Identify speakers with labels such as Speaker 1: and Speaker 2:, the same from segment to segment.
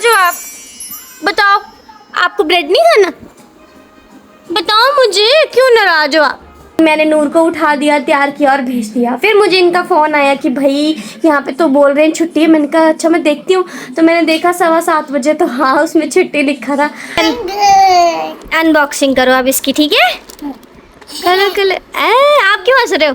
Speaker 1: नाराज हो आप? बताओ, आपको ब्रेड नहीं खाना? बताओ मुझे, क्यों नाराज हो आप? मैंने नूर को उठा दिया, तैयार किया और भेज दिया। फिर मुझे इनका फ़ोन आया कि भाई यहाँ पे तो बोल रहे हैं छुट्टी है। मैंने कहा अच्छा मैं देखती हूँ। तो मैंने देखा 7:15 बजे, तो हाँ उसमें छुट्टी लिखा था। अनबॉक्सिंग करो अब इसकी, ठीक है? करो करो। आप क्यों हंस रहे हो?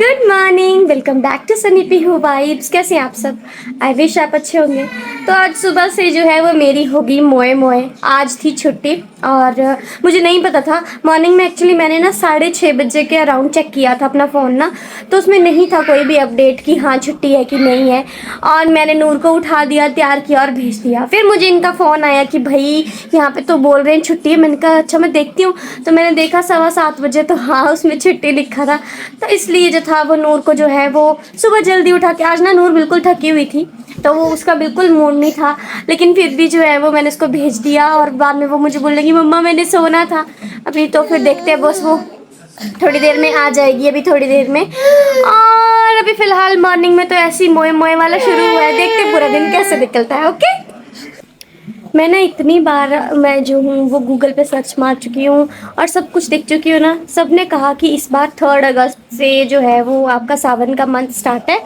Speaker 1: Good morning, welcome back to Sunny Peehu vibes. कैसे हैं आप सब? आई विश आप अच्छे होंगे। तो आज सुबह से जो है वो मेरी होगी मोए मोए। आज थी छुट्टी और मुझे नहीं पता था। मॉर्निंग में एक्चुअली मैंने ना 6:30 बजे के अराउंड चेक किया था अपना फ़ोन ना, तो उसमें नहीं था कोई भी अपडेट कि हाँ छुट्टी है कि नहीं है। और मैंने नूर को उठा दिया, तैयार किया और भेज दिया। फिर मुझे इनका फ़ोन आया कि भाई यहाँ पे तो बोल रहे हैं छुट्टी है। मैंने कहा अच्छा मैं देखती हूँ। तो मैंने देखा 7:15 बजे, तो हाँ उसमें छुट्टी लिखा था। तो इसलिए जो था वो नूर को जो है वो सुबह जल्दी उठा के, आज ना नूर बिल्कुल थकी हुई थी तो वो उसका बिल्कुल मूड नहीं था, लेकिन फिर भी जो है वो मैंने उसको भेज दिया। और बाद में वो मुझे बोल रही मम्मा मैंने सोना था। अभी तो फिर देखते हैं बस, वो थोड़ी देर में आ जाएगी, अभी थोड़ी देर में। और अभी फ़िलहाल मॉर्निंग में तो ऐसी मोए मोए वाला शुरू हुआ है, देखते हैं पूरा दिन कैसे निकलता है। ओके, मैं ना इतनी बार मैं जो हूँ वो गूगल पे सर्च मार चुकी हूँ और सब कुछ देख चुकी हूँ ना। सब ने कहा कि इस बार 3 अगस्त से जो है वो आपका सावन का मंथ स्टार्ट है।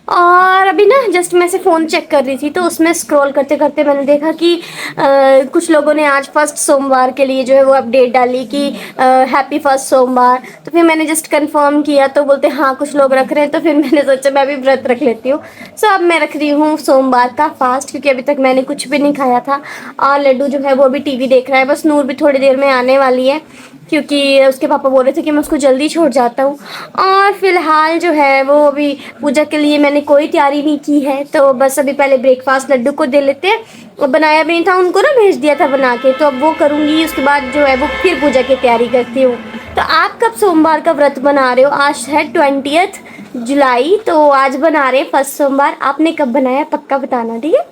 Speaker 1: और अभी ना जस्ट मैं से फ़ोन चेक कर रही थी, तो उसमें स्क्रॉल करते करते मैंने देखा कि कुछ लोगों ने आज फर्स्ट सोमवार के लिए जो है वो अपडेट डाली कि हैप्पी फर्स्ट सोमवार। तो फिर मैंने जस्ट कंफर्म किया, तो बोलते हाँ कुछ लोग रख रहे हैं। तो फिर मैंने सोचा मैं भी व्रत रख लेती हूँ। सो अब मैं रख रही हूँ सोमवार का फास्ट, क्योंकि अभी तक मैंने कुछ भी नहीं खाया था। और लड्डू जो है वो अभी टीवी देख रहा है। बस नूर भी थोड़ी देर में आने वाली है, क्योंकि उसके पापा बोल रहे थे कि मैं उसको जल्दी छोड़ जाता हूँ। और फिलहाल जो है वो अभी पूजा के लिए मैंने कोई तैयारी नहीं की है, तो बस अभी पहले ब्रेकफास्ट लड्डू को दे लेते हैं। और बनाया भी नहीं था, उनको ना भेज दिया था बना के, तो अब वो करूँगी। उसके बाद जो है वो फिर पूजा की तैयारी करती हूँ। तो आप कब सोमवार का व्रत बना रहे हो? आज है 20 जुलाई, तो आज बना रहे हैं फर्स्ट सोमवार। आपने कब बनाया पक्का बताना, ठीक है?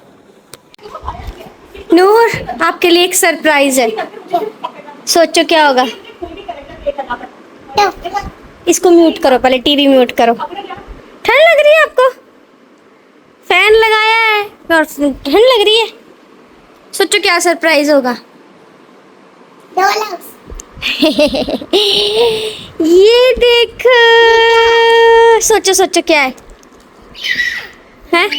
Speaker 1: नूर आपके लिए एक सरप्राइज है, सोचो क्या होगा। इसको म्यूट करो, पहले टीवी म्यूट करो। ठंड लग रही है आपको? फैन लगाया है और ठंड लग रही है। सोचो क्या सरप्राइज होगा। ये देखो, सोचो सोचो क्या है? हैं?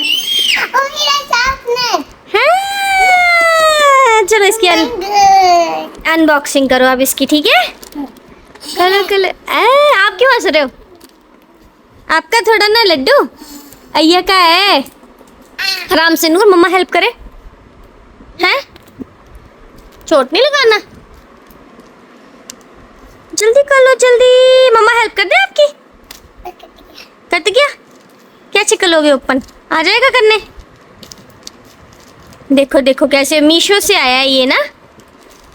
Speaker 1: हाँ, चलो इसकी अनबॉक्सिंग करो अब इसकी, ठीक है? कलो कलो। आप क्यों हंस रहे हो? आपका थोड़ा ना लड्डू अय्या का है। आराम से नूर, मम्मा हेल्प करे। हैं? चोट नहीं लगाना, जल्दी कर लो जल्दी। मम्मा हेल्प कर दे आपकी? कट गया? कैसे करोगे? ओपन आ जाएगा करने। देखो देखो कैसे, मीशो से आया है ये ना,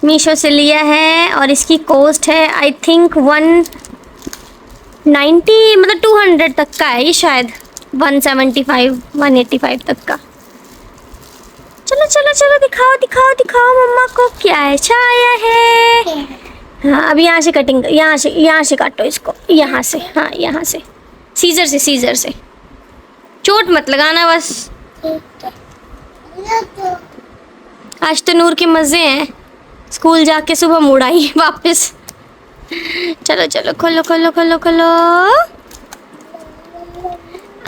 Speaker 1: मीशो से लिया है। और इसकी कॉस्ट है आई थिंक 190, मतलब 200 तक का है ये शायद, 175 185 तक का। चलो चलो चलो, दिखाओ दिखाओ दिखाओ मम्मा को क्या ऐसा आया है। हाँ अभी यहाँ से कटिंग, यहाँ से काटो इसको, यहाँ से, हाँ यहाँ से, सीजर से। चोट मत लगाना बस। आज तो नूर के मज़े हैं, स्कूल जाके सुबह मुड़ आई वापस। चलो चलो, खोलो खोलो खोलो खोलो।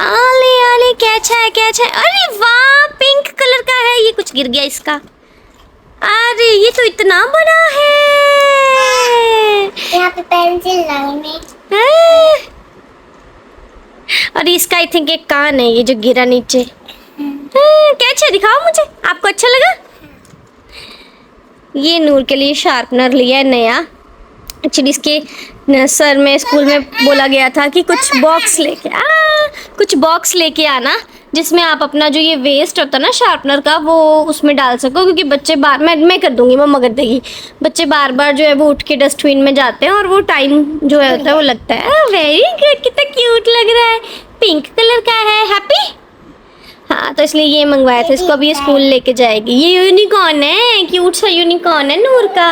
Speaker 1: आले आले, कैसा है कैसा है? अरे वाह, पिंक कलर का है ये। कुछ गिर गया इसका। अरे ये तो इतना बड़ा है।
Speaker 2: यहाँ पे पेंसिल लाइन है।
Speaker 1: और इसका आई थिंक एक कान है ये जो गिरा नीचे। कैसा दिखाओ मुझे, आपको अच्छा लगा? ये नूर के लिए शार्पनर लिया है नया। एक्चुअली इसके सर में स्कूल में बोला गया था कि कुछ बॉक्स लेके आना, जिसमें आप अपना जो ये वेस्ट होता है ना शार्पनर का, वो उसमें डाल सको। क्योंकि बच्चे बार, मैं कर दूंगी, मम्मा कर देगी। बच्चे बार बार जो है वो उठ के डस्टबिन में जाते हैं और वो टाइम जो है होता है वो लगता है। वेरी गुड, कितना क्यूट लग रहा है। पिंक कलर का है, हैप्पी। हाँ तो इसलिए ये मंगवाया था इसको, अभी ये स्कूल लेके जाएगी। ये यूनिकॉर्न है, क्यूट सा यूनिकॉर्न है नूर का।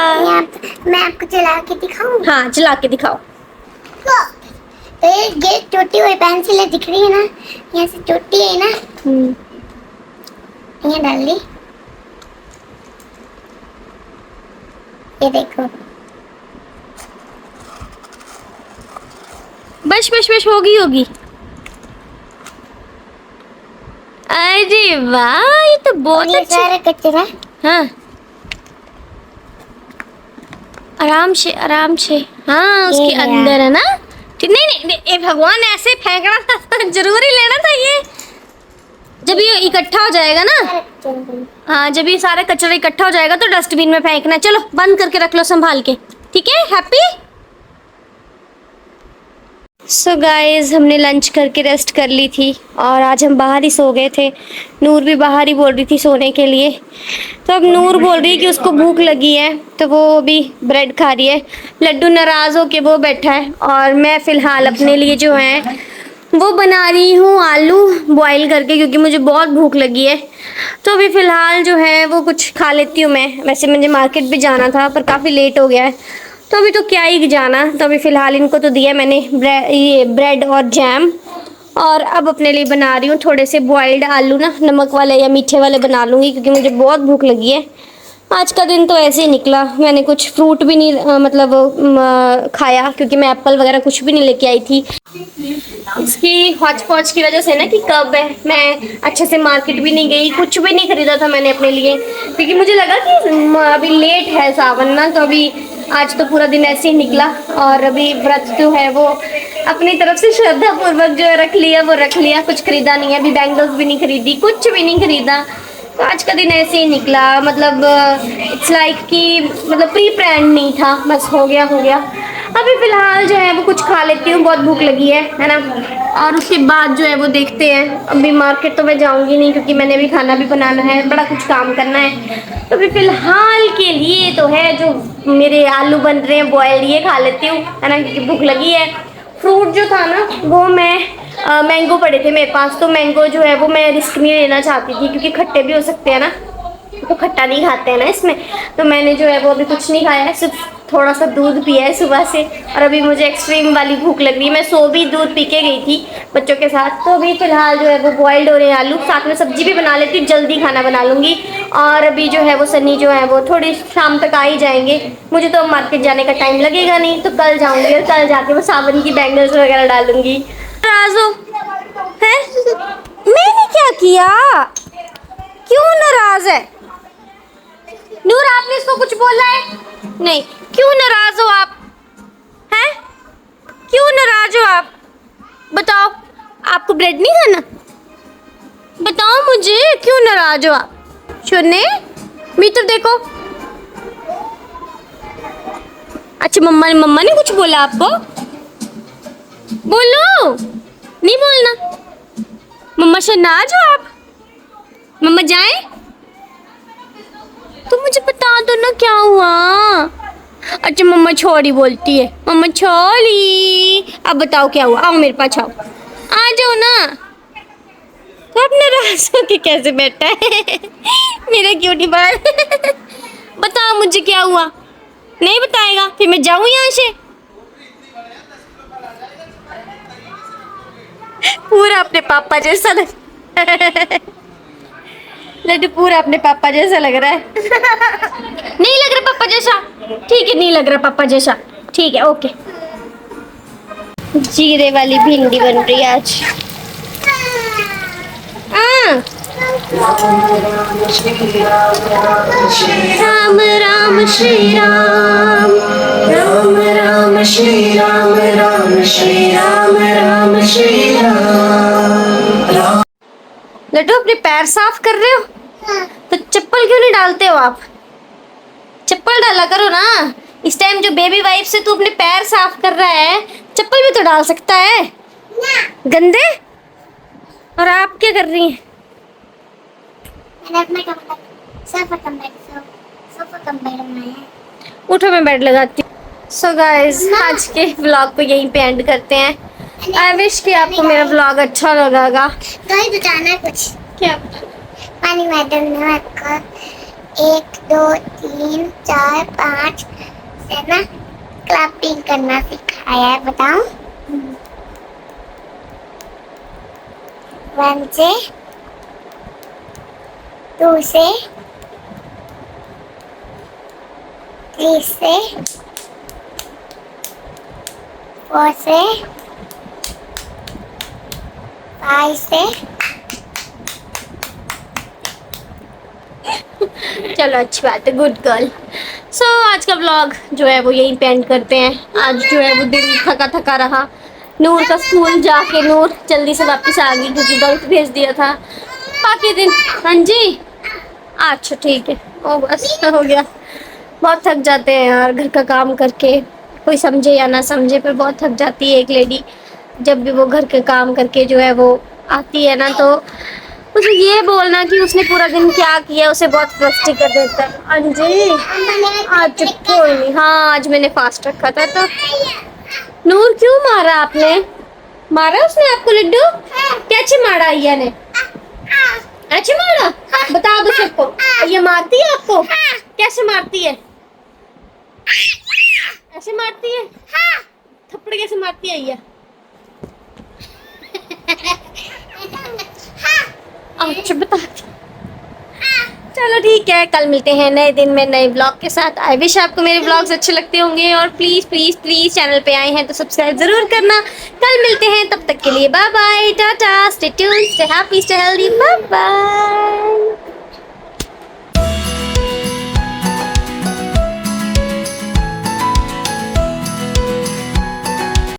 Speaker 2: मैं आपको चला के दिखाऊं?
Speaker 1: हाँ चला के दिखाओ।
Speaker 2: तो ये टूटी हुई पेंसिल है, दिख रही है ना, यहाँ से टूटी है ना, यहाँ डाल दी। ये देखो,
Speaker 1: बस बस बस, होगी होगी। अरे वाह, ये तो बहुत
Speaker 2: ये
Speaker 1: अच्छा।
Speaker 2: सारा कचरा।
Speaker 1: हाँ, आराम से आराम से। हाँ, उसके
Speaker 2: ये है।
Speaker 1: अंदर है ना। नहीं नहीं नहीं, ए भगवान, ऐसे फेंकना था जरूरी लेना था ये। जब ये इकट्ठा हो जाएगा ना,
Speaker 2: सारा कचरा।
Speaker 1: हाँ, जब ये सारा कचरा इकट्ठा हो जाएगा तो डस्टबिन में फेंकना। चलो बंद करके रख लो संभाल के, ठीक है? हैप्पी। सो गाइस, हमने लंच करके रेस्ट कर ली थी और आज हम बाहर ही सो गए थे। नूर भी बाहर ही बोल रही थी सोने के लिए। तो अब नूर बोल रही है कि उसको भूख लगी है, तो वो अभी ब्रेड खा रही है। लड्डू नाराज़ होके वो बैठा है और मैं फ़िलहाल अपने लिए जो है वो बना रही हूँ आलू बॉईल करके, क्योंकि मुझे बहुत भूख लगी है। तो अभी फ़िलहाल जो है वो कुछ खा लेती हूँ मैं। वैसे मुझे मार्केट भी जाना था पर काफ़ी लेट हो गया है, तो अभी तो क्या ही जाना। तो अभी फ़िलहाल इनको तो दिया मैंने ये ब्रेड और जैम, और अब अपने लिए बना रही हूँ थोड़े से बॉइल्ड आलू ना, नमक वाले या मीठे वाले बना लूँगी, क्योंकि मुझे बहुत भूख लगी है। आज का दिन तो ऐसे ही निकला, मैंने कुछ फ्रूट भी नहीं खाया, क्योंकि मैं एप्पल वगैरह कुछ भी नहीं लेके आई थी। इसकी हौच पौच की वजह से ना, कि कब है, मैं अच्छे से मार्केट भी नहीं गई, कुछ भी नहीं खरीदा था मैंने अपने लिए, क्योंकि मुझे लगा कि अभी लेट है सावन ना, तो अभी आज तो पूरा दिन ऐसे ही निकला। और अभी व्रत जो है वो अपनी तरफ से श्रद्धा पूर्वक जो है रख लिया, वो रख लिया, कुछ खरीदा नहीं है। अभी बैंगल्स भी नहीं खरीदी, कुछ भी नहीं खरीदा। तो आज का दिन ऐसे ही निकला, मतलब इट्स लाइक कि मतलब प्री प्लान नहीं था, बस हो गया हो गया। अभी फ़िलहाल जो है वो कुछ खा लेती हूँ, बहुत भूख लगी है ना। और उसके बाद जो है वो देखते हैं। अभी मार्केट तो मैं जाऊँगी नहीं, क्योंकि मैंने भी खाना भी बनाना है, बड़ा कुछ काम करना है। तो अभी फ़िलहाल के लिए तो है जो मेरे आलू बन रहे हैं बॉयल, ये खा लेती हूँ, है ना, क्योंकि भूख लगी है। फ्रूट जो था ना वो मैं मैंगो पड़े थे मेरे पास, तो मैंगो जो है वो मैं रिस्क नहीं लेना चाहती थी, क्योंकि खट्टे भी हो सकते हैं ना, तो खट्टा नहीं खाते हैं ना इसमें। तो मैंने जो है वो अभी कुछ नहीं खाया है, सिर्फ थोड़ा सा दूध पिया है सुबह से। और अभी मुझे एक्सट्रीम वाली भूख लग रही है, मैं सो भी दूध पी के गई थी बच्चों के साथ। तो अभी फ़िलहाल जो है वो बॉइल्ड हो रहे हैं आलू, साथ में सब्जी भी बना लेती हूँ, जल्दी खाना बना लूँगी। और अभी जो है वो सनी जो है वो थोड़ी शाम तक आ ही जाएंगे। मुझे तो मार्केट जाने का टाइम लगेगा नहीं, तो कल जाऊँगी और कल जाके वो सावन की बैंगल्स वगैरह डालूँगी। नाराज़ हो है? मैंने क्या किया? क्यों नाराज़ है नूर? आपने इसको कुछ बोला है? नहीं। क्यों नाराज हो आप? हैं? क्यों नाराज हो आप? बताओ, आपको ब्रेड नहीं खाना? बताओ मुझे, क्यों नाराज हो आप? सुनने मीटर देखो। अच्छा, मम्मा ने कुछ बोला आपको? बोलो, नहीं बोलना। मम्मा से नाराज हो आप? मम्मा जाए तो मुझे बता दो ना क्या हुआ। अच्छा, मम्मा छोड़ी बोलती है, मम्मा छोड़ी। अब बताओ क्या हुआ, आओ मेरे पास आओ, आ जाओ ना। तो अब नाराज होके कैसे बैठा है मेरा क्यूटी बॉय बताओ मुझे क्या हुआ। नहीं बताएगा फिर मैं जाऊं यहाँ से। पूरा अपने पापा जैसा लग लड्डू पूरा अपने पापा जैसा लग रहा है नहीं लग रहा पापा जैसा? ठीक है, नहीं लग रहा पापा जैसा, ठीक है, ओके। जीरे वाली भिंडी बन रही है आज। राम राम श्री राम, राम राम श्री राम, राम श्री राम, राम श्री राम। लड्डू, अपने पैर साफ कर रहे हो? तो चप्पल क्यों नहीं डालते हो आप? चप्पल डाला करो ना। इस टाइम जो बेबी वाइप से तू अपने पैर साफ कर रहा है, चप्पल भी तो डाल सकता है। गंदे। और आप क्या कर रही हैं?
Speaker 2: मैंने अपना कमरा सोफा कम बनाया है।
Speaker 1: उठो, मैं बेड लगाती हूँ। सो गाइस, आज के व्लॉग को यहीं पे एंड करते हैं। आई विश कि आपको मेरा व्लॉग अच्छा लगेगा।
Speaker 2: तो ही बताना कुछ।
Speaker 1: क्या?
Speaker 2: पानी मैडम ने आपको 1 2 3 4 5 से ना क्लैपिंग करना सिखाया है, बताऊं? 1 से 2 से 3 से 4 से 5 से।
Speaker 1: चलो अच्छी बात है, गुड गर्ल। सो आज का व्लॉग जो है वो यहीं पे एंड करते हैं। आज जो है वो दिन थका थका रहा। नूर का स्कूल जाके नूर जल्दी से वापस आ गई क्योंकि गलत भेज दिया था। बाकी दिन हाँ जी, अच्छा ठीक है, ओ बस हो गया। बहुत थक जाते हैं यार घर का काम करके, कोई समझे या ना समझे पर बहुत थक जाती है एक लेडी। जब भी वो घर के काम करके जो है वो आती है ना, तो उसे ये बोलना कि उसने पूरा दिन क्या किया उसे बहुत फ्रस्ट्रेट कर देता है। हाँ जी, आज कोई नहीं, हाँ आज मैंने फास्ट रखा था। तो नूर क्यों मारा आपने? मारा उसने आपको लड्डू? कैसे मारा अय्या ने? ऐसे मारा? बता दो सबको, ये मारती है आपको? कैसे मारती है? ऐसे मारती है? थप्पड़ कैसे मारती है अय्या? अच्छा बता। चलो ठीक है, कल मिलते हैं नए दिन में नए ब्लॉग के साथ। आई विश आपको मेरे ब्लॉग्स अच्छे लगते होंगे और प्लीज प्लीज प्लीज चैनल पे आए हैं तो सब्सक्राइब जरूर करना। कल मिलते हैं, तब तक के लिए bye bye, tata, stay tuned, stay happy, stay healthy, bye bye.